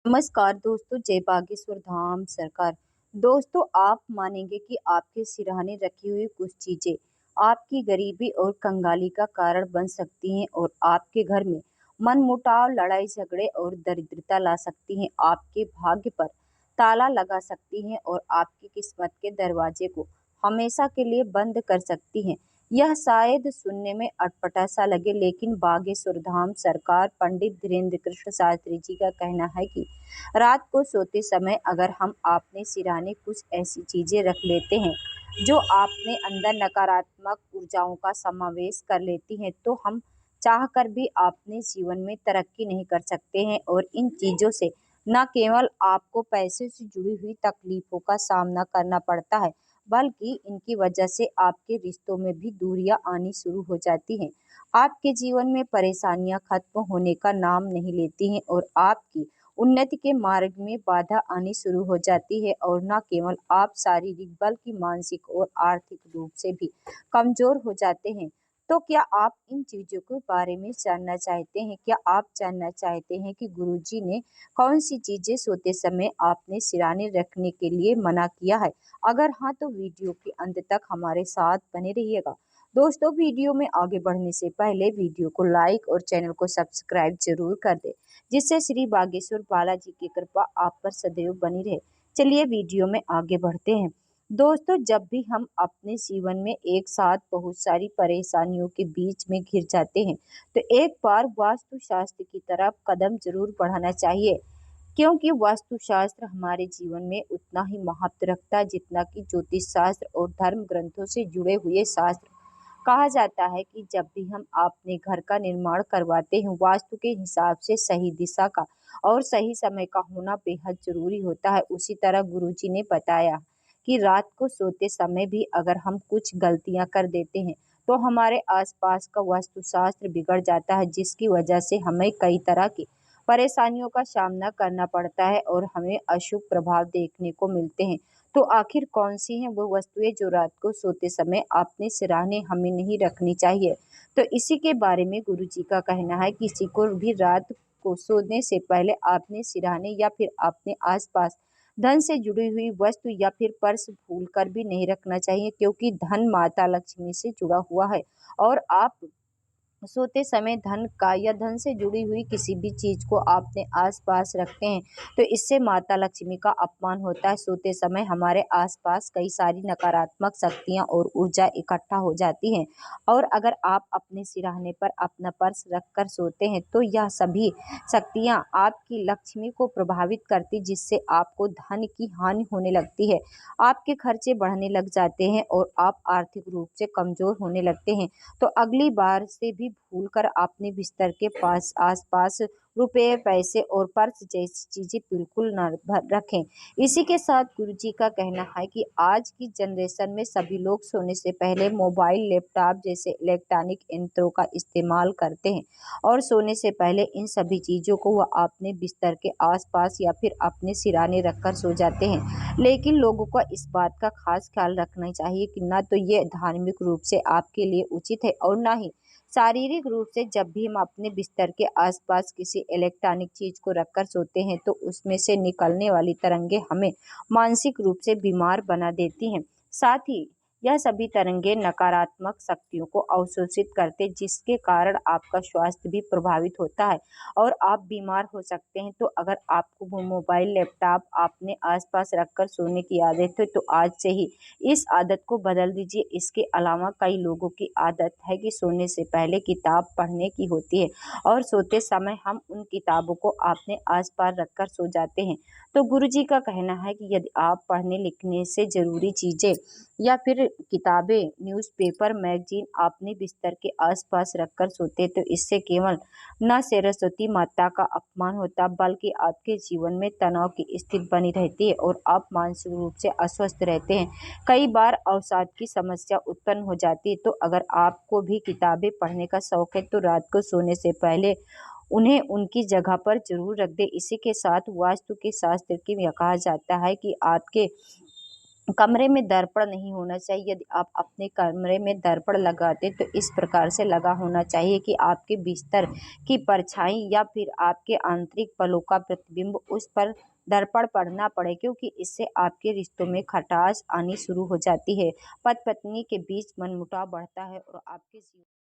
नमस्कार दोस्तों, जय बागेश्वर धाम सरकार। दोस्तों, आप मानेंगे कि आपके सिरहाने रखी हुई कुछ चीजें आपकी गरीबी और कंगाली का कारण बन सकती हैं और आपके घर में मनमुटाव, लड़ाई झगड़े और दरिद्रता ला सकती हैं। आपके भाग्य पर ताला लगा सकती हैं और आपकी किस्मत के दरवाजे को हमेशा के लिए बंद कर सकती हैं। यह शायद सुनने में अटपटा सा लगे, लेकिन बागेश्वर धाम सरकार पंडित धीरेन्द्र कृष्ण शास्त्री जी का कहना है कि रात को सोते समय अगर हम अपने सिरहाने कुछ ऐसी चीजें रख लेते हैं जो अपने अंदर नकारात्मक ऊर्जाओं का समावेश कर लेती हैं, तो हम चाहकर भी अपने जीवन में तरक्की नहीं कर सकते हैं। और इन चीजों से न केवल आपको पैसे से जुड़ी हुई तकलीफों का सामना करना पड़ता है, बल्कि इनकी वजह से आपके रिश्तों में भी दूरियां आनी शुरू हो जाती हैं। आपके जीवन में परेशानियां खत्म होने का नाम नहीं लेती हैं और आपकी उन्नति के मार्ग में बाधा आनी शुरू हो जाती है। और न केवल आप शारीरिक बल्कि मानसिक और आर्थिक रूप से भी कमजोर हो जाते हैं। तो क्या आप इन चीजों के बारे में जानना चाहते हैं? क्या आप जानना चाहते हैं कि गुरुजी ने कौन सी चीजें सोते समय आपने सिरहाने रखने के लिए मना किया है? अगर हाँ, तो वीडियो के अंत तक हमारे साथ बने रहिएगा। दोस्तों, वीडियो में आगे बढ़ने से पहले वीडियो को लाइक और चैनल को सब्सक्राइब जरूर कर दें, जिससे श्री बागेश्वर बालाजी की कृपा आप पर सदैव बनी रहे। चलिए वीडियो में आगे बढ़ते हैं। दोस्तों, जब भी हम अपने जीवन में एक साथ बहुत सारी परेशानियों के बीच में घिर जाते हैं, तो एक बार वास्तुशास्त्र की तरफ कदम जरूर बढ़ाना चाहिए, क्योंकि वास्तुशास्त्र हमारे जीवन में उतना ही महत्व रखता है जितना कि ज्योतिष शास्त्र और धर्म ग्रंथों से जुड़े हुए शास्त्र। कहा जाता है कि जब भी हम अपने घर का निर्माण करवाते हैं, वास्तु के हिसाब से सही दिशा का और सही समय का होना बेहद जरूरी होता है। उसी तरह गुरुजी ने बताया कि रात को सोते समय भी अगर हम कुछ गलतियां कर देते हैं, तो हमारे आसपास का वास्तुशास्त्र बिगड़ जाता है, जिसकी वजह से हमें कई तरह की परेशानियों का सामना करना पड़ता है और हमें अशुभ प्रभाव देखने को मिलते हैं। तो आखिर कौन सी हैं वो वस्तुएं जो रात को सोते समय अपने सिरहाने हमें नहीं रखनी चाहिए? तो इसी के बारे में गुरुजी का कहना है कि किसी को भी रात को सोने से पहले अपने सिरहाने या फिर अपने आसपास धन से जुड़ी हुई वस्तु या फिर पर्स भूल कर भी नहीं रखना चाहिए, क्योंकि धन माता लक्ष्मी से जुड़ा हुआ है। और आप सोते समय धन का या धन से जुड़ी हुई किसी भी चीज को अपने आसपास रखते हैं, तो इससे माता लक्ष्मी का अपमान होता है। सोते समय हमारे आसपास कई सारी नकारात्मक शक्तियां और ऊर्जा इकट्ठा हो जाती हैं। और अगर आप अपने सिरहाने पर अपना पर्स रखकर सोते हैं, तो यह सभी शक्तियां आपकी लक्ष्मी को प्रभावित करती, जिससे आपको धन की हानि होने लगती है, आपके खर्चे बढ़ने लग जाते हैं और आप आर्थिक रूप से कमजोर होने लगते हैं। तो अगली बार से भी भूलकर अपने बिस्तर के पास आसपास रुपए, पैसे और पर्स जैसी चीजें बिल्कुल न रखें। इसी के साथ गुरुजी का कहना है कि आज की जनरेशन में सभी लोग सोने से पहले मोबाइल, लैपटॉप जैसे इलेक्ट्रॉनिक यंत्रों का इस्तेमाल करते हैं और सोने से पहले इन सभी चीजों को वह अपने बिस्तर के आसपास या फिर अपने सिरहाने रखकर सो जाते हैं। लेकिन लोगों को इस बात का खास ख्याल रखना चाहिए कि ना तो ये धार्मिक रूप से आपके लिए उचित है और ना ही शारीरिक रूप से। जब भी हम अपने बिस्तर के आसपास किसी इलेक्ट्रॉनिक चीज को रखकर सोते हैं, तो उसमें से निकलने वाली तरंगे हमें मानसिक रूप से बीमार बना देती हैं। साथ ही यह सभी तरंगे नकारात्मक शक्तियों को अवशोषित करते, जिसके कारण आपका स्वास्थ्य भी प्रभावित होता है और आप बीमार हो सकते हैं। तो अगर आपको वो मोबाइल, लैपटॉप अपने आसपास रखकर सोने की आदत है, तो आज से ही इस आदत को बदल दीजिए। इसके अलावा कई लोगों की आदत है कि सोने से पहले किताब पढ़ने की होती है और सोते समय हम उन किताबों को अपने आसपास रखकर सो जाते हैं। तो गुरुजी का कहना है कि यदि आप पढ़ने लिखने से जरूरी चीजें या फिर किताबें, न्यूज़पेपर, मैगजीन अपने बिस्तर के आसपास रखकर सोते, तो इससे केवल न सरस्वती माता का अपमान होता, बल्कि आपके जीवन में तनाव की स्थिति बनी रहती है और आप मानसिक रूप से अस्वस्थ रहते हैं। कई बार अवसाद की समस्या उत्पन्न हो जाती है। तो अगर आपको भी किताबें पढ़ने का शौक है, तो रात को सोने से पहले उन्हें उनकी जगह पर जरूर रख दें। इसी के साथ वास्तु के शास्त्र की यह कहा जाता है कि आपके कमरे में दर्पण नहीं होना चाहिए। यदि आप अपने कमरे में दर्पण लगाते तो इस प्रकार से लगा होना चाहिए कि आपके बिस्तर की परछाई या फिर आपके आंतरिक पलों का प्रतिबिंब उस पर दर्पण पर ना पड़े, क्योंकि इससे आपके रिश्तों में खटास आनी शुरू हो जाती है, पति पत्नी के बीच मनमुटाव बढ़ता है और आपके जीवन